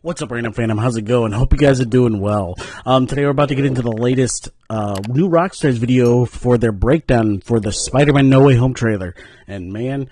What's up, Random Phantom? How's it going? Hope you guys are doing well. Today we're about to get into the latest new Rockstars video for their breakdown for the Spider-Man No Way Home trailer. And man,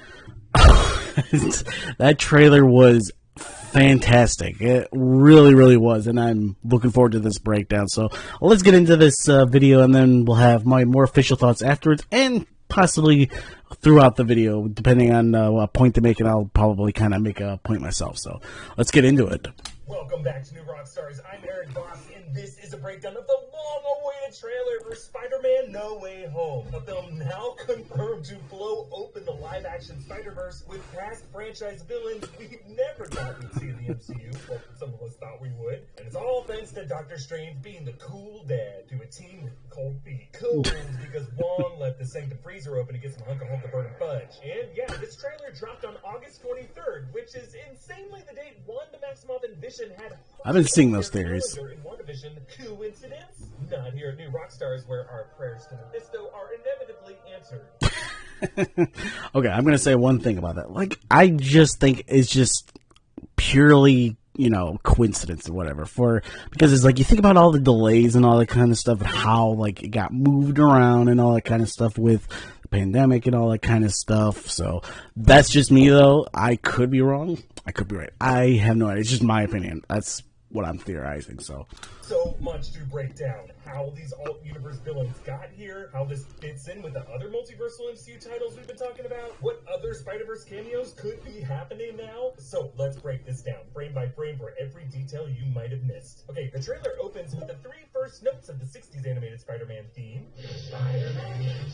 that trailer was fantastic. It really, really was. And I'm looking forward to this breakdown. So let's get into this video, and then we'll have my more official thoughts afterwards, and possibly throughout the video, depending on what point to make, and I'll probably kind of make a point myself. So let's get into it. Welcome back to New Rockstars. I'm Eric Voss, and this is a breakdown of the long-awaited trailer for Spider-Man No Way Home, a film now confirmed to blow open the live-action Spider-Verse with past franchise villains we've never thought we'd see in the MCU. Well, some of us thought we would. And it's all thanks to Doctor Strange being the cool dad to a team with cold feet. Cool because Wong left the Sanctum Freezer open to get some hunka burn fudge. And yeah, this trailer dropped on August 23rd, which is insanely the date Wanda Maximoff and Vision had. I've been seeing those theories. Coincidence? Not here at New Rockstars, where our prayers to Mephisto are inevitably answered. Okay, I'm gonna say one thing about that. Like, I just think it's just purely, you know, coincidence or whatever. Because it's like, you think about all the delays and all that kind of stuff, and how like it got moved around and all that kind of stuff with the pandemic and all that kind of stuff. So that's just me, though. I could be wrong. I could be right. I have no idea. It's just my opinion. That's what I'm theorizing. So much to break down. How these alt-universe villains got here, how this fits in with the other multiversal MCU titles we've been talking about, what other Spider-Verse cameos could be happening now. So let's break this down, frame by frame, for every detail you might have missed. Okay, the trailer opens with the three first notes of the 60s animated Spider-Man theme. Spider-Man.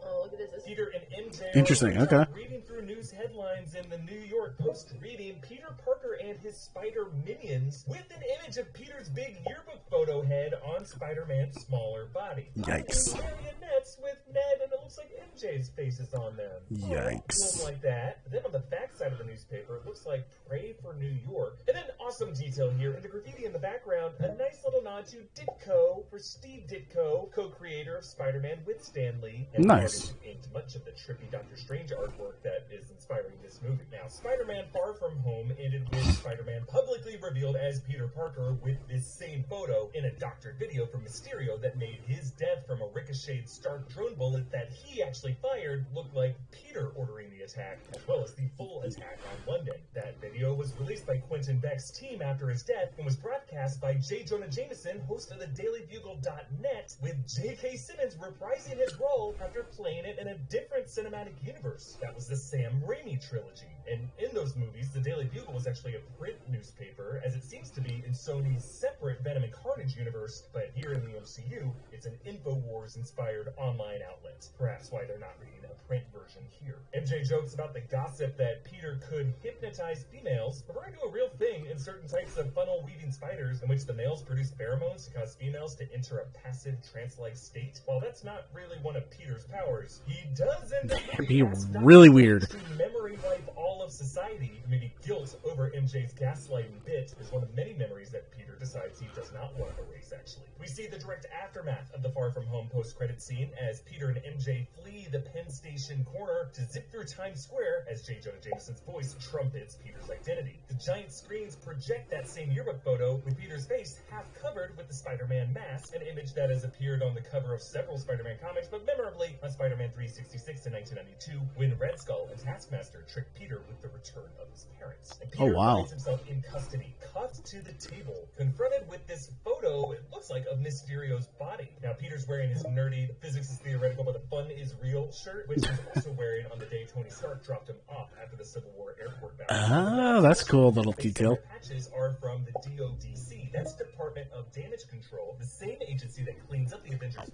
Oh, look at this. Peter and MJ interesting. Okay. Reading through news headlines in the New York Post, reading Peter Parker and his Spider Minions with an image of Peter's big yearbook photo head on Spider-Man's smaller body. Yikes. Marionettes with Ned, and it looks like MJ's face is on them. Yikes. Cool like that. But then on the back side of the newspaper, it looks like Pray for New York. And then awesome detail here in the graffiti in the background, a nice little nod to Ditko for Steve Ditko, co-creator of Spider-Man with Stan Lee. And nice. Inked much of the trippy Doctor Strange artwork that is inspiring this movie. Now, Spider-Man Far From Home ended with Spider-Man publicly revealed as Peter Parker with this same photo in a doctored video from Mysterio that made his death from a ricocheted Stark drone bullet that he actually fired look like Peter ordering the attack, as well as the full attack on London. That video was released by Quentin Beck's team after his death and was broadcast by J. Jonah Jameson, host of the DailyBugle.net, with J.K. Simmons reprising his role after playing it in a different cinematic universe. That was the Sam Raimi trilogy. And in those movies, the Daily Bugle was actually a print newspaper, as it seems to be in Sony's separate Venom and Carnage universe, but here in the MCU, it's an InfoWars-inspired online outlet. Perhaps why they're not reading a print version here. MJ jokes about the gossip that Peter could hypnotize females, referring to a real thing in certain types of funnel-weaving spiders in which the males produce pheromones to cause females to enter a passive trance-like state. While that's not really one of Peter's powers, he does end up being really weird. To memory wipe all of society. Maybe guilt over MJ's gaslighting bit is one of many memories that Peter decides he does not want to erase, actually. We see the direct aftermath of the Far From Home post-credit scene as Peter and MJ flee the Penn Station corner to zip through Times Square as J. Jonah Jameson's voice trumpets Peter's identity. The giant screens project that same yearbook photo with Peter's face half covered with the Spider-Man mask, an image that has appeared on the cover of several Spider-Man comics, but memorably on Spider-Man 366 in 1992, when Red Skull and Taskmaster tricked Peter with the return of his parents. And Peter finds himself in custody, cuffed to the table, confronted with this photo, it looks like, of Mysterio's body. Now, Peter's wearing his nerdy "physics is theoretical but the fun is real" shirt, which he's also wearing on the day Tony Stark dropped him off after the Civil War airport battle. Oh, that's cool little detail. Patches are from the DODC. That's Department of Damage Control, the same agency that cleans up the Avengers'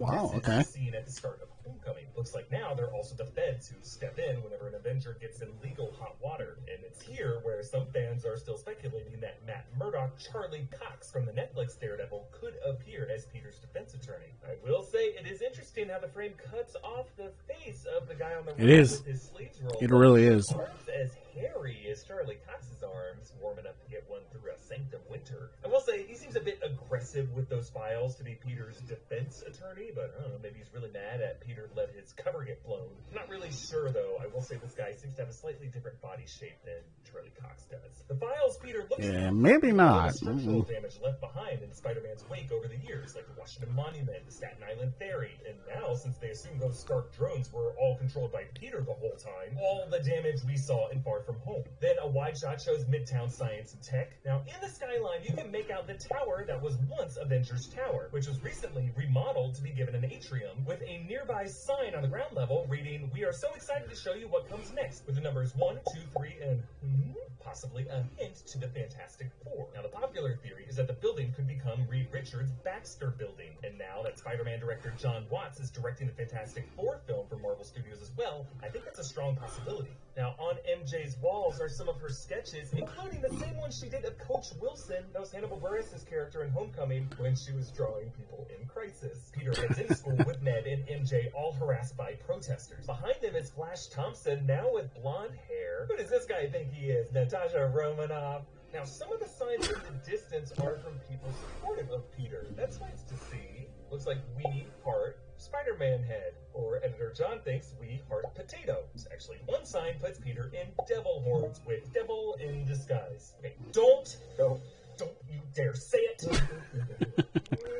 scene at the start of Homecoming. Looks like now they're also the feds who step in whenever an Avenger gets in legal hot water. And it's here where some fans are still speculating that Matt Murdock, Charlie Cox from the Netflix Daredevil, could appear as Peter's defense attorney. I will say it is interesting how the frame cuts off the face of the guy on the right with his sleeves rolled. It really is. Arms as hairy as Charlie Cox's arms, warm enough to get one through a Sanctum winter. And will say, he seems a bit aggressive with those files to be Peter's defense attorney, but I don't know, maybe he's really mad at Peter let his cover get blown. I'm not really sure, though. I will say this guy seems to have a slightly different body shape than Charlie Cox does. The files Peter looks at maybe not. Structural damage left behind in Spider-Man's wake over the years, like the Washington Monument, the Staten Island Ferry, and now, since they assume those Stark drones were all controlled by Peter the whole time, all the damage we saw in Far From Home. Then a wide shot shows Midtown Science and Tech. Now, in the skyline, you can make out the tower that was once Avengers Tower, which was recently remodeled to be given an atrium, with a nearby sign on the ground level reading, "We are so excited to show you what comes next," with the numbers 1, 2, 3, and possibly a hint to the Fantastic Four. Now, the popular theory is that the building could become Reed Richards' Baxter Building, and now that Spider-Man director John Watts is directing the Fantastic Four film for Marvel Studios as well, I think that's a strong possibility. Now, on MJ's walls are some of her sketches, including the same one she did of Coach Wilson, that was Hannibal Buress' character in Homecoming, when she was drawing people in crisis. Peter heads into school with Ned and MJ, all harassed by protesters. Behind them is Flash Thompson, now with blonde hair. Who does this guy think he is? Natasha Romanoff? Now, some of the signs in the distance are from people supportive of Peter. That's nice to see. Looks like We Heart Spider-Man Head, or Editor John thinks We Heart Potatoes. Actually, one sign puts Peter in devil horns with devil in disguise. Okay, don't you dare say it.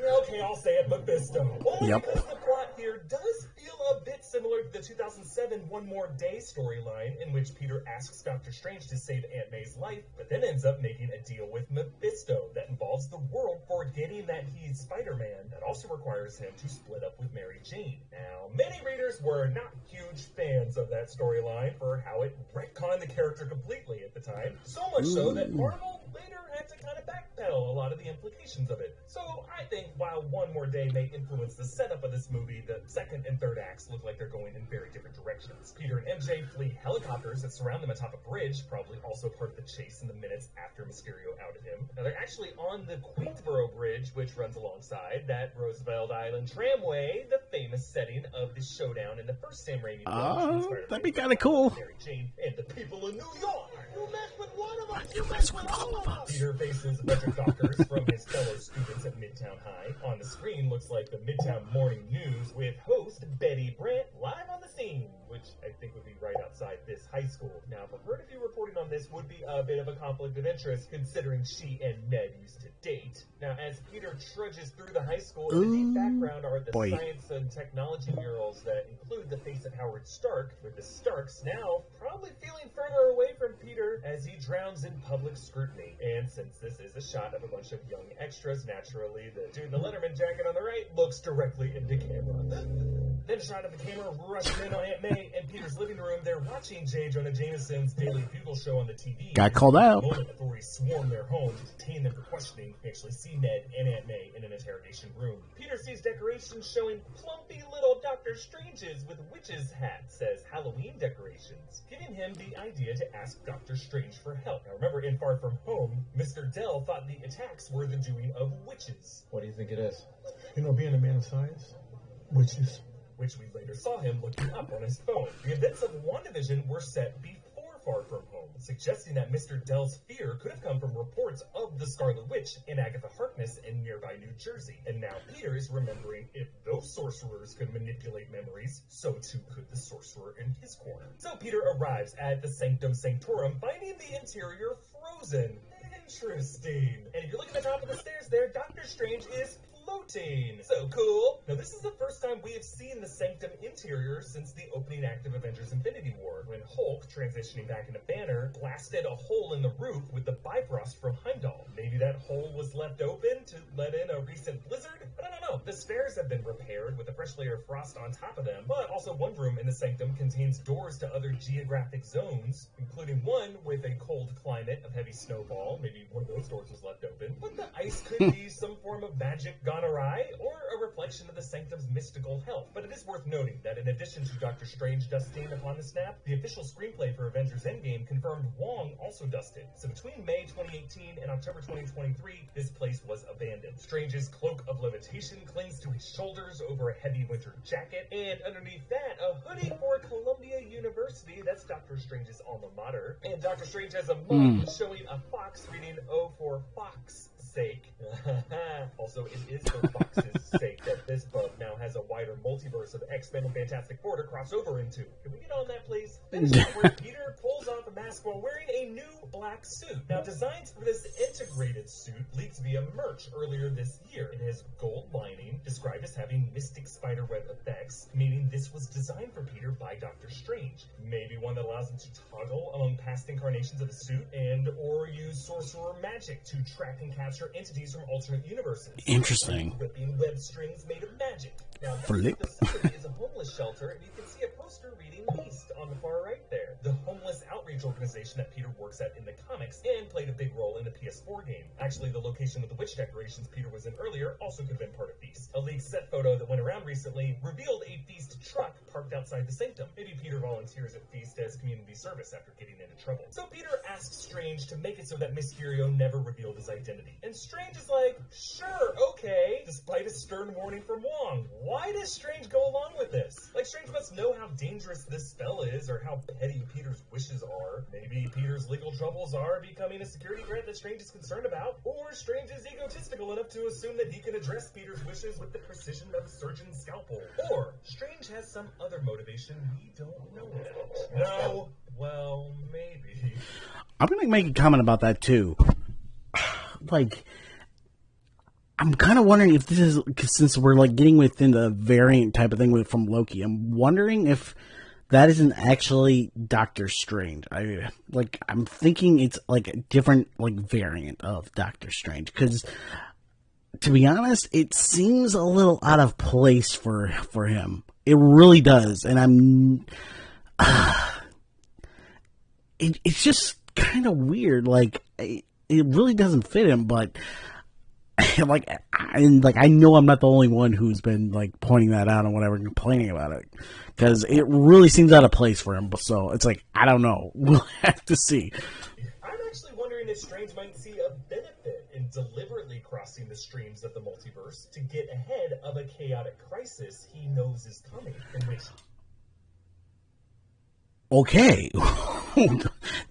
Okay, I'll say it, Mephisto. Only because the plot here does feel a bit similar to the 2007 One More Day storyline, in which Peter asks Doctor Strange to save Aunt May's life, but then ends up making a deal with Mephisto that involves the world forgetting that he's Spider-Man. That also requires him to split up with Mary Jane. Now, many readers were not huge fans of that storyline for how it retconned the character completely at the time, so much so that Marvel later had to kind of backpedal a lot of the implications of it. So I think while One More Day may influence the setup of this movie, the second and third acts look like they're going in very different directions. Peter and MJ flee helicopters that surround them atop a bridge, probably also part of the chase in the minutes after Mysterio outed him. Now they're actually on the Queensboro Bridge, which runs alongside that Roosevelt Island tramway, the famous setting of the showdown in the first Sam Raimi film. That'd be kind of cool. Mary Jane and the people in New York. You mess with one of us. You mess with all of us. Peter faces a bunch of doctors from his fellow students at Midtown High. On the screen looks like the Midtown Morning News with host Betty Brant live on the scene, which I think would be right outside this high school. Now, for her to be reporting on this would be a bit of a conflict of interest, considering she and Ned used to date. Now, as Peter trudges through the high school, in the deep background are the science and technology murals that include the face of Howard Stark, with the Starks now probably feeling further away from Peter as he drowns in public scrutiny. And since this is a shot of a bunch of young extras, naturally, the dude in the Letterman jacket on the right looks directly into camera. Then a shot of the camera rushing in on Aunt May and Peter's living room. They're watching J. Jonah Jameson's Daily Bugle show on the TV. Got called out. The moment authorities swarm their home to detain them for questioning, we actually see Ned and Aunt May in an interrogation room. Peter sees decorations showing plumpy little Dr. Stranges with witches' hats as Halloween decorations, giving him the idea to ask Dr. Strange for help. Now remember, in Far From Home, Mr. Dell thought the attacks were the doing of witches. What do you think it is? You know, being a man of science, witches. Which we later saw him looking up on his phone. The events of WandaVision were set before Far From Home, suggesting that Mr. Dell's fear could have come from reports of the Scarlet Witch and Agatha Harkness in nearby New Jersey. And now Peter is remembering if those sorcerers could manipulate memories, so too could the sorcerer in his corner. So Peter arrives at the Sanctum Sanctorum, finding the interior frozen. Interesting. And if you look at the top of the stairs there, Doctor Strange is floating. So cool. Now this is the first time we have seen the Sanctum interior since the opening act of Avengers Infinity War, when Hulk, transitioning back into Banner, blasted a hole in the roof with the Bifrost from Heimdall. Maybe that hole was left open to let in a recent blizzard? But I don't know. The stairs have been repaired with a fresh layer of frost on top of them, but also one room in the Sanctum contains doors to other geographic zones, including one with a cold climate of heavy snowfall. Maybe one of those doors was left open. But the ice could be some form of magic gone awry, or a reflection of the Sanctum's mystical health. But it is worth noting that in addition to Doctor Strange dusting upon the snap, the official screenplay for Avengers Endgame confirmed Wong also dusted. So between May 2018 and October 2023, this place was abandoned. Strange's cloak of levitation clings to his shoulders over a heavy winter jacket, and underneath that, a hoodie for Columbia University. That's Doctor Strange's alma mater. And Doctor Strange has a mug showing a fox reading O for Fox. sake. Also, it is for Fox's sake that this bug now has a wider multiverse of X-Men and Fantastic Four to cross over into. Can we get on that, please? Finish out where Peter pulls off a mask while wearing a new black suit. Now, designs for this integrated suit leaked via merch earlier this year. It has gold lining, described as having mystic spiderweb effects, meaning this was designed for Peter by Doctor Strange. Maybe one that allows him to toggle among past incarnations of the suit and or use sorcerer magic to track and capture entities from alternate universes. Interesting. Whipping web strings made of magic. Now, Flip. the facility is a homeless shelter, and you can see a poster reading Beast on the far right there. The homeless outreach organization that Peter works at in the comics and played a big role in the PS4 game. Actually, the location of the witch decorations Peter was in earlier also could have been part of Beast. A leaked set photo that went around recently revealed a Feast truck parked outside the sanctum. Maybe Peter volunteers at Feast as community service after getting into trouble. So Peter asks Strange to make it so that Mysterio never revealed his identity. And Strange is like, sure, okay, despite a stern warning from Wong. Why does Strange go along with this? Like, Strange must know how dangerous this spell is or how petty Peter's wishes are. Maybe Peter's legal troubles are becoming a security threat that Strange is concerned about. Or Strange is egotistical enough to assume that he can address Peter's wishes with the precision of a surgeon's scalpel. Or Strange has some other motivation we don't know about. No, well, maybe. I'm gonna make a comment about that too. Like, I'm kind of wondering if this is, cause since we're like getting within the variant type of thing from Loki, I'm wondering if that isn't actually Doctor Strange. I'm thinking it's like a different like variant of Doctor Strange, because to be honest, it seems a little out of place for him. It really does, and it's just kind of weird. Like, it really doesn't fit him, but I know I'm not the only one who's been like pointing that out and whatever, complaining about it, because it really seems out of place for him. So it's like, I don't know. We'll have to see. I'm actually wondering if Strange might see a benefit in deliberately crossing the streams of the multiverse to get ahead of a chaotic crisis he knows is coming, in which... Okay,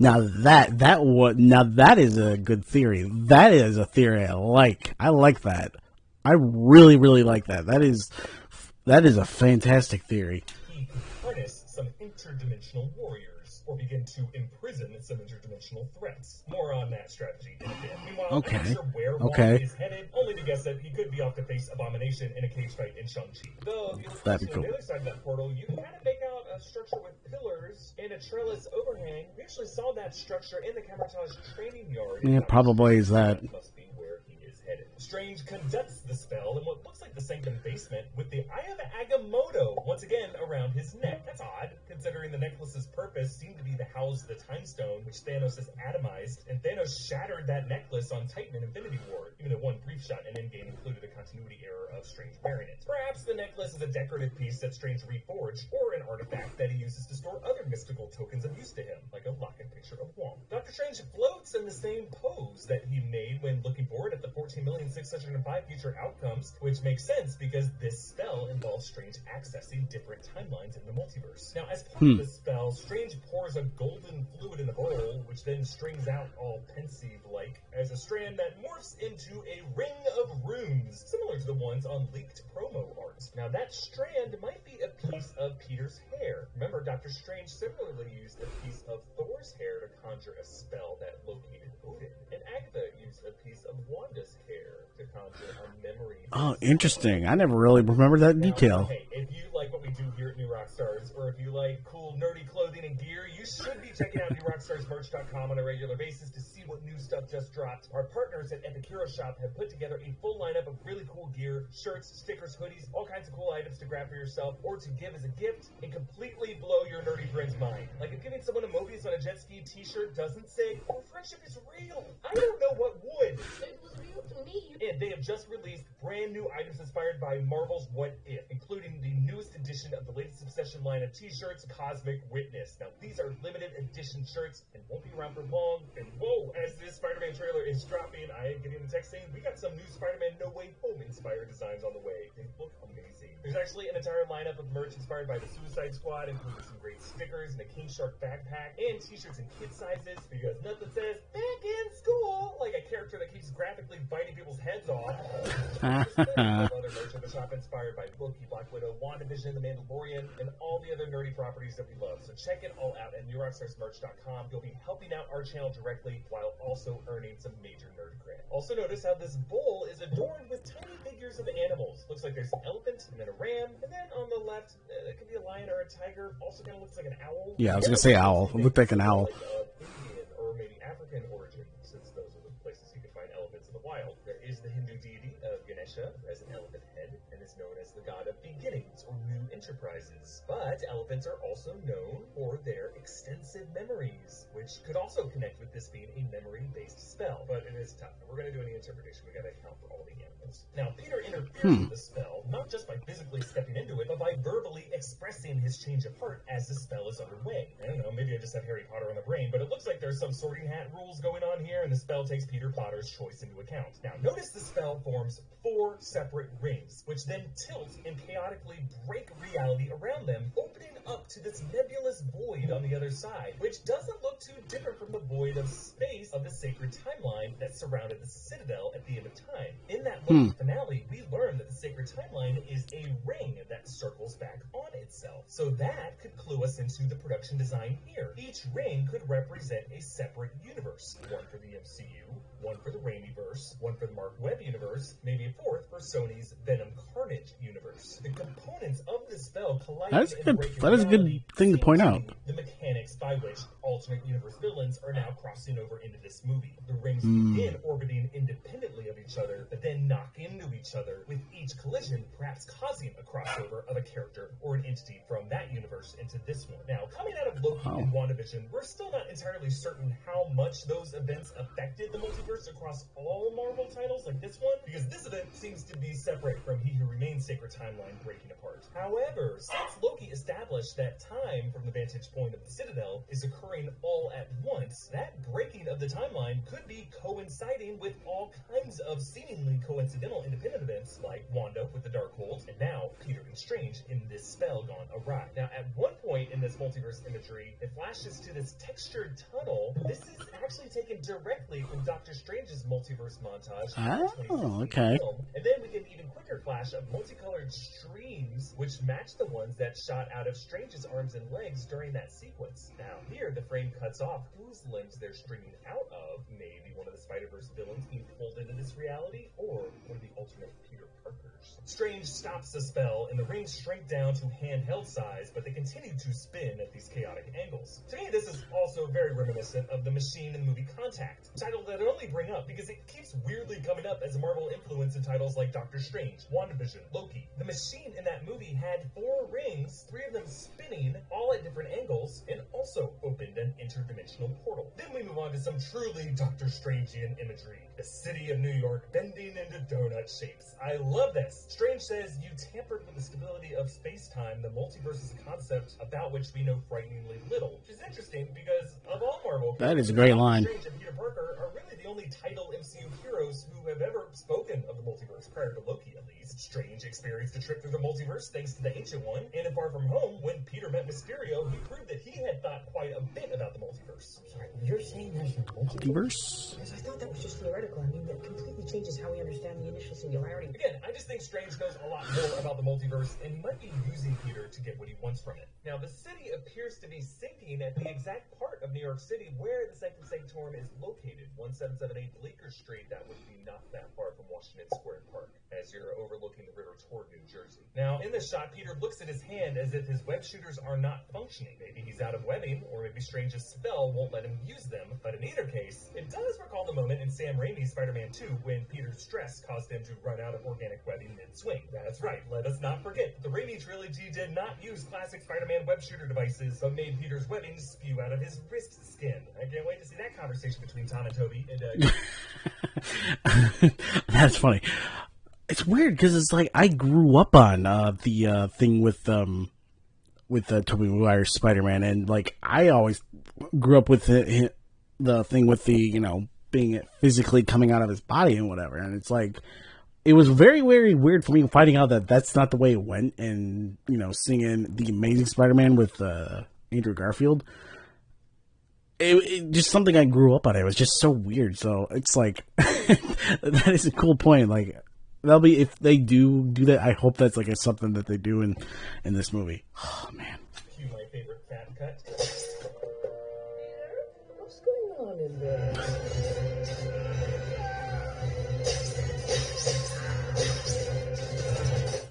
now that is a good theory. That is a theory I like. I like that. I really, really like that. That is a fantastic theory. He could harness some interdimensional warriors, or begin to imprison some interdimensional threats. More on that strategy in a bit. Meanwhile, Okay. I'm not sure where Wong is headed, only to guess that he could be off to face Abomination in a cage fight in Shang-Chi. Though, if you look That'd to be cool. the other side of that portal, you can kind of make out a structure with pillars and a trellis overhang. We actually saw that structure in the Camertage training yard. Yeah, probably is that. Must be where he is headed. Strange conducts the spell in what looks like the sanctum basement with the Eye of Agamotto once again around his neck. That's odd, considering the necklace's purpose seemed to be to house the Time Stone, which Thanos has atomized, and Thanos shattered that necklace on Titan in Infinity War, even though one brief shot in Endgame included a continuity error of Strange wearing it. Perhaps the necklace is a decorative piece that Strange reforged, or an artifact that he uses to store other mystical tokens of use to him, like a locket picture of Wong. Doctor Strange floats in the same pose that he made when looking forward at the 14,605 future outcomes, which makes sense because this spell involves Strange accessing different timelines in the multiverse. Now, as part of the spell, Strange pours a golden fluid in the bowl, which then strings out all pensive-like as a strand that morphs into a ring of runes, similar to the ones on leaked promo art. Now, that strand might be a piece of Peter's hair. Remember, Doctor Strange similarly used a piece of Thor's hair to conjure a spell that located Odin, and Agatha used a piece of Wanda's hair to conjure a memory. Oh, interesting. I never really remembered that detail. Hey, if you like what we do here at New Rockstars, or if you like cool, nerdy clothing and gear, you should be checking out NewRockstarsMerch.com on a regular basis to see what new stuff just dropped. Our partners at Epic Hero Shop have put together a full lineup of really cool gear, shirts, stickers, hoodies, all kinds of cool items to grab for yourself or to give as a gift and completely blow your nerdy friend's mind. Like if giving someone a Mobius on a jet ski t-shirt doesn't say, "Our friendship is real," I don't know what would. It was real to me. And they have just released brand new items inspired by Marvel's What If, including the newest edition of the latest Obsession line of t-shirts, Cosmic Witness. Now, these are limited edition shirts and won't be around for long. And whoa, as this Spider-Man trailer is dropping, I am getting the text saying we got some new Spider-Man No Way Home inspired designs on the way. They look amazing. There's actually an entire lineup of merch inspired by the Suicide Squad, including some great stickers and a King Shark backpack and t-shirts in kid sizes, because nothing says back in school Bull, like a character that keeps graphically biting people's heads off. Other merch in the shop inspired by Loki, Black Widow, WandaVision, The Mandalorian, and all the other nerdy properties that we love. So check it all out at NewRockstarsMerch.com. You'll be helping out our channel directly while also earning some major nerd cred. Also notice how this bowl is adorned with tiny figures of animals. Looks like there's an elephant and then a ram, and then on the left, it could be a lion or a tiger. Also kind of looks like an owl. Yeah, I was gonna say owl. It looked like an owl. Indian or maybe African origin, since those are the places you can find elephants in the wild. There is the Hindu deity of Ganesha, who has an elephant head and is known as the god of beginnings or new enterprises. But elephants are also known for their extensive memories, which could also connect with this being a memory-based spell. But it is tough. If we're going to do any interpretation, we got to account for all the animals. Now, Peter interferes with the spell, not just by physically stepping into it, but by verbally expressing his change of heart as the spell is underway. I don't know, maybe I just have Harry Potter on the brain, but it looks like there's some sorting hat rules going on here, and the spell takes Peter Potter's choice into account. Now, notice the spell forms 4 separate rings, which then tilt and chaotically break reality around them, opening up to this nebulous void on the other side, which doesn't look too different from the void of space of the sacred timeline that surrounded the Citadel at the end of time. In that finale, we learn that the sacred timeline is a ring that circles back on itself. So that could clue us into the production design here. Each ring could represent a separate universe. One for the MCU, one for the Raimiverse, one for the Mark Webb universe, maybe a fourth for Sony's Venom Carnage universe. The components of this spell collide and break. That is a good thing to point out. The mechanics by which alternate universe villains are now crossing over into this movie. The rings begin orbiting independently of each other, but then knock into each other, with each collision perhaps causing a crossover of a character or an entity from that universe into this one. Now, coming out of Loki and WandaVision, we're still not entirely certain how much those events affected the multiverse across all Marvel titles like this one, because this event seems to be separate from He Who Remains Sacred Timeline breaking apart. However, since Loki established that time from the vantage point of the Citadel is occurring all at once, that breaking of the timeline could be coinciding with all kinds of seemingly coincidental independent events, like Wanda with the Darkhold, and now Peter and Strange in this spell gone awry. Now, at one point in this multiverse imagery, it flashes to this textured tunnel. This is actually taken directly from Doctor Strange's multiverse montage. Oh, okay. And then we get an even quicker flash of multicolored streams, which match the ones that shot out of Strange's arms and legs during that sequence. Now, here, the frame cuts off whose limbs they're streaming out of. Maybe one of the Spider-Verse villains being pulled into this reality, or one of the alternate Peter Parkers. Strange stops the spell, and the rings shrink down to handheld size, but they continue to spin at these chaotic angles. To me, this is also very reminiscent of the Machine in the movie Contact, a title that I only bring up because it keeps weirdly coming up as a Marvel influence in titles like Doctor Strange, WandaVision, Loki. The Machine in that movie had 4 rings, 3 of them spinning, all at different angles, and also opened an interdimensional portal. Then we move on to some truly Doctor Strangean imagery. The city of New York bending into donut shapes. I love this. Strange says, you tampered with the stability of space-time. The multiverse is a concept about which we know frighteningly little. Which is interesting because of all Marvel, that is a great line. Strange and Peter Parker are really the only title MCU heroes who have ever spoken of the multiverse, prior to Loki at least. Strange experienced a trip through the multiverse thanks to the Ancient One, and in Far From Home, when Peter met Mysterio, he proved that he had thought quite a bit about the multiverse. I'm sorry, you're saying there's a multiverse? Because I thought that was just theoretical. I mean, that completely changes how we understand the initial singularity. Again, I just think Strange knows a lot more about the multiverse, and he might be using Peter to get what he wants from it. Now, the city appears to be sinking at the exact part of New York City where the Sanctum Sanctorum is located, 1778 Bleecker Street. That would be not that far from Washington Square Park, as you're overlooking the river toward New Jersey. Now, in this shot, Peter looks at his hand as if his web shooters are not functioning. Maybe he's out of webbing, or maybe Strange's spell won't let him use them. But in either case, it does recall the moment in Sam Raimi's Spider-Man 2 when Peter's stress caused him to run out of organic webbing mid-swing. That's right, let us not forget, the Raimi trilogy did not use classic Spider-Man web shooter devices, but made Peter's webbing spew out of his wrist skin. I can't wait to see that conversation between Tom and Toby. And That's funny. It's weird because it's like I grew up on the thing with Tobey Maguire's Spider-Man, and like I always grew up with the thing with the being physically coming out of his body and whatever, and it's like it was very, very weird for me finding out that that's not the way it went, and singing The Amazing Spider-Man with Andrew Garfield. it just something I grew up on. It was just so weird. So it's like that is a cool point. Like that'll be if they do that. I hope that's like something that they do in this movie. Oh man. Cue my favorite fat cut. What's going on in there?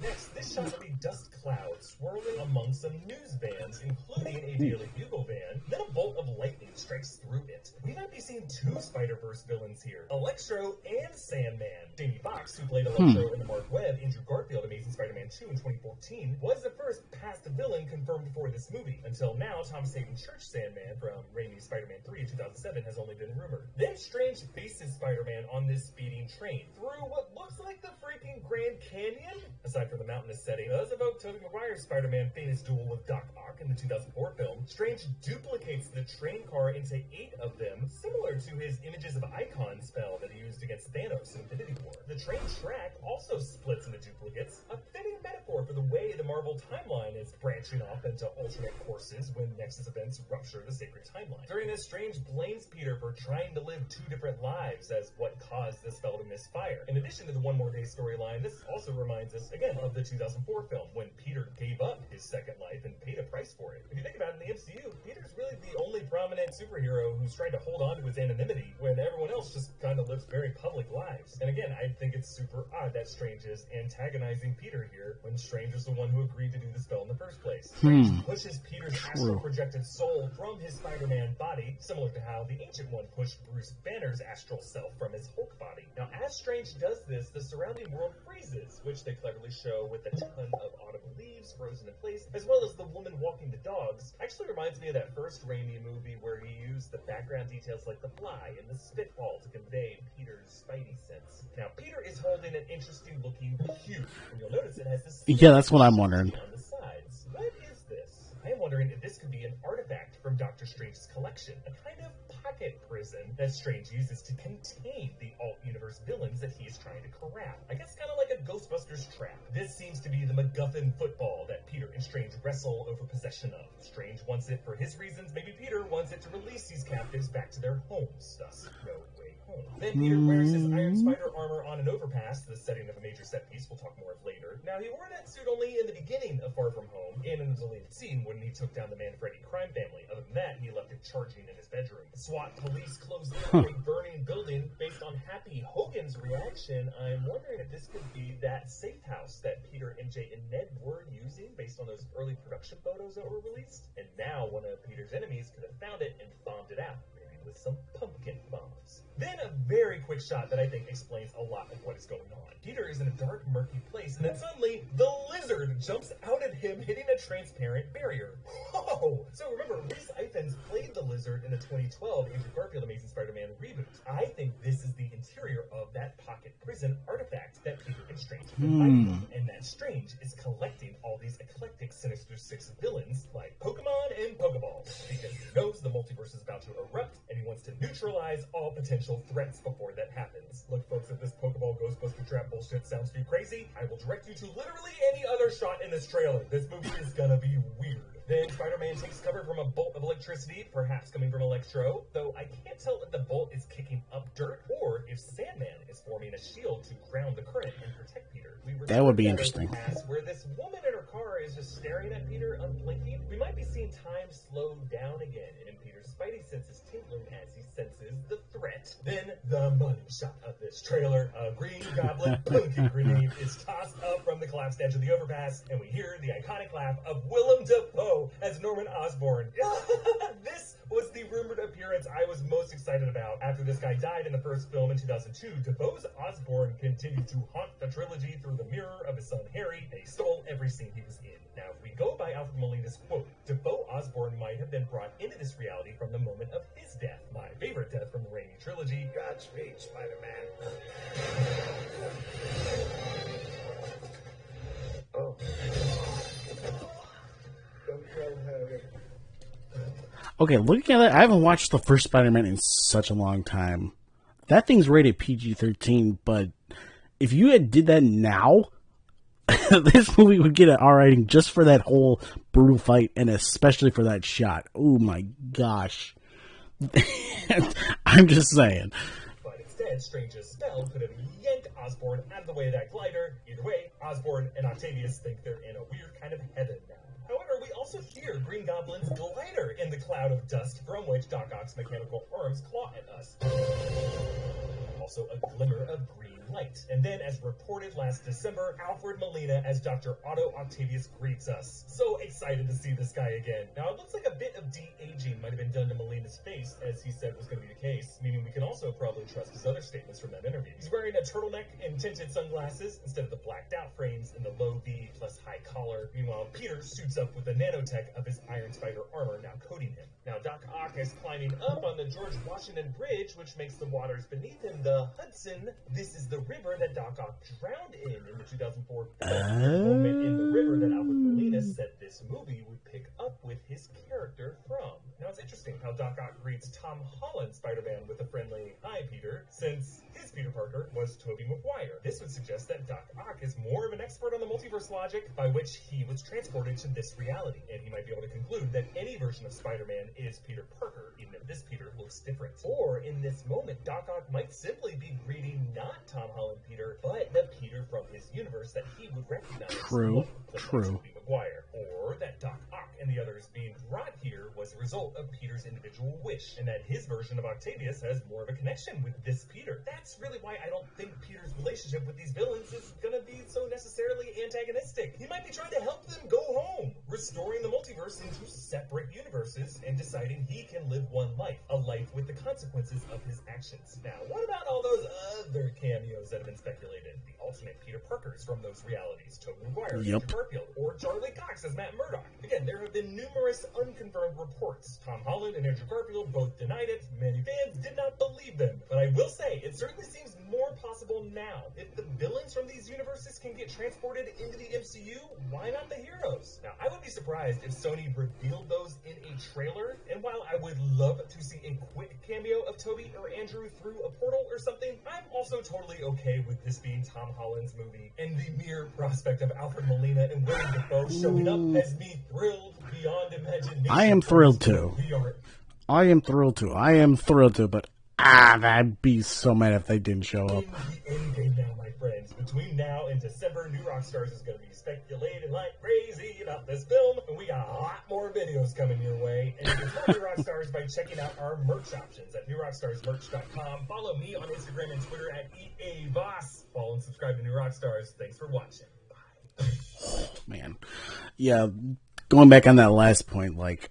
Next, this shot of a dust cloud swirling among some news vans, including a Daily Bugle van. Then a bolt of lightning strikes through it. We might be seeing two Spider-Verse villains here, Electro and Sandman. Jamie Foxx, who played Electro in the Mark Webb, Andrew Garfield, Amazing Spider-Man 2 in 2014, was the first past villain confirmed for this movie. Until now, Thomas Hayden Church Sandman from Raimi's Spider-Man 3 in 2007 has only been rumored. Then Strange faces Spider-Man on this speeding train through what looks like the freaking Grand Canyon. Aside from the mountainous setting, it does evoke Tobey Maguire's Spider-Man famous duel with Doc Ock in the 2004 film. Strange duplicates the train car into 8 of them, similar to his Images of Icon spell that he used against Thanos in Infinity War. The train track also splits into duplicates, a fitting metaphor for the way the Marvel timeline is branching off into alternate courses when Nexus events rupture the sacred timeline. During this, Strange blames Peter for trying to live 2 different lives as what caused this spell to misfire. In addition to the One More Day storyline, this also reminds us, again, of the 2004 film, when Peter gave up his second life and paid a price for it. If you think about it, in the MCU, Peter's really the only prominent superhero who's trying to hold on to his anonymity when everyone else just kind of lives very public lives. And again, I think it's super odd that Strange is antagonizing Peter here when Strange was the one who agreed to do the spell in the first place. Strange pushes Peter's astral projected soul from his Spider-Man body, similar to how the Ancient One pushed Bruce Banner's astral self from his Hulk body. Now, as Strange does this, the surrounding world freezes, which they cleverly show with a ton of autumn leaves frozen in place, as well as the woman walking the dogs. Actually reminds me of that first Raimi movie where he used the background details like the fly and the spitball to convey Peter's spidey sense. Now, Peter is holding an interesting looking cube, and you'll notice it has this... Yeah, that's what I'm wondering. ...on the sides. What is this? I am wondering if this could be an artifact from Doctor Strange's collection, a kind of pocket prison that Strange uses to contain the alt-universe villains that he is trying to corral. I guess kind of like a Ghostbusters trap. This seems to be the MacGuffin football that Peter and Strange wrestle over possession of. Strange wants it for his reasons, maybe Peter wants it to release these captives back to their homes, thus no way home. Then Peter wears his Iron Spider armor on an overpass, the setting of a major set piece we'll talk more of later. Now, he wore that suit only in the beginning of Far From Home, and in the deleted scene when he took down the Manfredi crime family. Other than that, he left it charging in his bedroom. SWAT police closed in on a burning building. Based on Happy Hogan's reaction, I'm wondering if this could be that safe house that Peter, MJ, and Ned were using based on those early production photos that were released. And now one of Peter's enemies could have found it and bombed it out, maybe with some pumpkin bombs. Then a very quick shot that I think explains a lot of what is going on. Peter is in a dark, murky place, and then suddenly the lizard jumps out at him, hitting a transparent barrier. Whoa! So remember, Rhys Ifans played the lizard in the 2012 Andrew Garfield Amazing Spider-Man reboot. I think this is the interior of that pocket prison artifact that Peter and Strange have been fighting, and that Strange is collecting all these eclectic Sinister Six villains like Pokemon and Pokeballs, because he knows the multiverse is about to erupt, and he wants to neutralize all potential threats before that happens. Look, folks, if this Pokeball Ghostbuster trap bullshit sounds too crazy, I will direct you to literally any other shot in this trailer. This movie is gonna be weird. Then Spider-Man takes cover from a bolt of electricity, perhaps coming from Electro, though I can't tell if the bolt is kicking up dirt or if Sandman is forming a shield to ground the current and protect Peter. That would be interesting. Where this woman in her car is just staring at Peter, unblinking, we might be seeing time slow down again, and Peter's spidey senses tingling as he senses the threat. Then the money shot of this trailer, a Green Goblin blinking grenade is tossed up from the collapsed edge of the overpass, and we hear the iconic laugh of Willem Dafoe as Norman Osborn. This was the rumored appearance I was most excited about. After this guy died in the first film in 2002, Dafoe's Osborn continued to haunt the trilogy through the mirror of his son Harry, and he stole every scene he was in. Now, if we go by Alfred Molina's quote, Dafoe Osborn might have been brought into this reality from the moment of his death. My favorite death from the Raimi trilogy. Godspeed, Spider-Man. Oh. Don't tell Harry. Okay, looking at it, I haven't watched the first Spider-Man in such a long time. That thing's rated PG-13, but if you had did that now, this movie would get an R rating just for that whole brutal fight, and especially for that shot. Oh my gosh. I'm just saying. But instead, Strange's spell could have yanked Osborn out of the way of that glider. Either way, Osborn and Octavius think they're in a weird kind of heaven now. However, we also hear Green Goblin's glider in the cloud of dust from which Doc Ock's mechanical arms claw at us. Also a glimmer of green light. And then, as reported last December, Alfred Molina as Dr. Otto Octavius greets us. So excited to see this guy again. Now, it looks like a bit of de-aging might have been done to Molina's face, as he said was going to be the case, meaning we can also probably trust his other statements from that interview. He's wearing a turtleneck and tinted sunglasses instead of the blacked out frames and the low V plus high collar. Meanwhile, Peter suits up with the nanotech of his Iron Spider armor now coating him. Now, Doc Ock is climbing up on the George Washington Bridge, which makes the waters beneath him the Hudson. This is the river that Doc Ock drowned in the 2004 moment in the river that Alfred Molina said this movie would pick up with his character from. Now, it's interesting how Doc Ock greets Tom Holland Spider-Man with a friendly, "Hi, Peter," since his Peter Parker was Tobey Maguire. This would suggest that Doc Ock is more of an expert on the multiverse logic by which he was transported to this reality, and he might be able to conclude that any version of Spider-Man is Peter Parker, even if this Peter looks different. Or, in this moment, Doc Ock might simply be greeting not Tom Holland Peter, but the Peter from his universe that he would recognize. True. Tobey Maguire. Or that Doc Ock and the others being brought here was a result of Peter's individual wish, and that his version of Octavius has more of a connection with this Peter. That's really why I don't think Peter's relationship with these villains is going to be so necessarily antagonistic. He might be trying to help them go home, restoring the multiverse into separate universes and deciding he can live one life, a life with the consequences of his actions. Now, what about all those other cameos that have been speculated? The alternate Peter Parkers from those realities, Tobey Maguire, Andrew Garfield, or Charlie Cox as Matt Murdock. Again, there have been numerous unconfirmed reports. Tom Holland and Andrew Garfield both denied it. Many fans did not believe them. But I will say, it certainly seems more possible now. If the villains from these universes can get transported into the MCU, why not the heroes? Now, I would be surprised if Sony revealed those in a trailer, and while I would love to see a quick cameo of Tobey or Andrew through a portal or something, I'm also totally okay with this being Tom Holland's movie, and the mere prospect of Alfred Molina and Willem Dafoe showing up has me thrilled beyond imagination. I am thrilled too. I am thrilled too, but I'd be so mad if they didn't show up. Any day now, my friends. Between now and December, New Rockstars is going to be speculating like crazy about this film, and we got a lot more videos coming your way. And you can follow New Rockstars by checking out our merch options at newrockstarsmerch.com. Follow me on Instagram and Twitter at EAVoss. Follow and subscribe to New Rockstars. Thanks for watching. Bye. Man. Yeah, going back on that last point, like,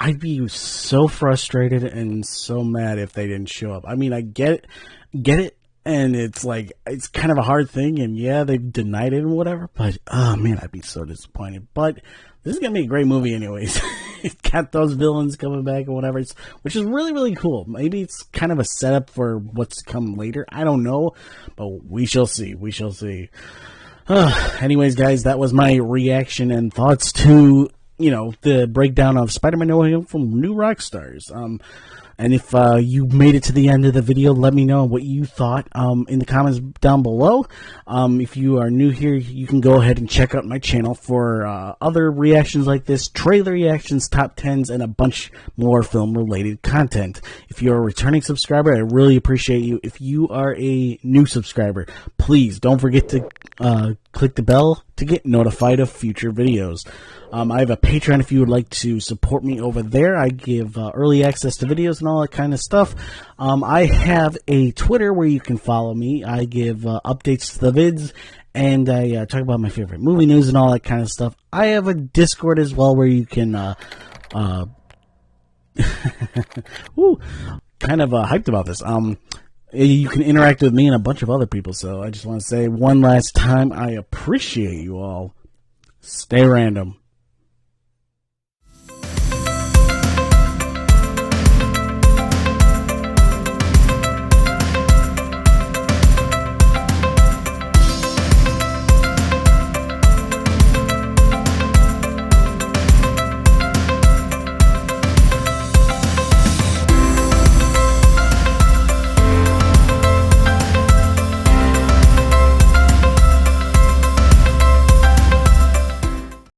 I'd be so frustrated and so mad if they didn't show up. I mean, I get it, and it's like, it's kind of a hard thing, and yeah, they've denied it and whatever, but, oh man, I'd be so disappointed. But this is going to be a great movie anyways. It's got those villains coming back and whatever, which is really, really cool. Maybe it's kind of a setup for what's to come later. I don't know, but we shall see. We shall see. Anyways, guys, that was my reaction and thoughts to, you know, the breakdown of Spider-Man No Way Home from New Rockstars. And if you made it to the end of the video, let me know what you thought in the comments down below. If you are new here, you can go ahead and check out my channel for other reactions like this, trailer reactions, top 10s, and a bunch more film-related content. If you're a returning subscriber, I really appreciate you. If you are a new subscriber, please don't forget to click the bell to get notified of future videos. I have a Patreon if you would like to support me over there. I give early access to videos and all that kind of stuff. I have a Twitter where you can follow me. I give updates to the vids, and I talk about my favorite movie news and all that kind of stuff. I have a Discord as well where you can woo, kind of hyped about this. You can interact with me and a bunch of other people, so I just want to say one last time, I appreciate you all. Stay random.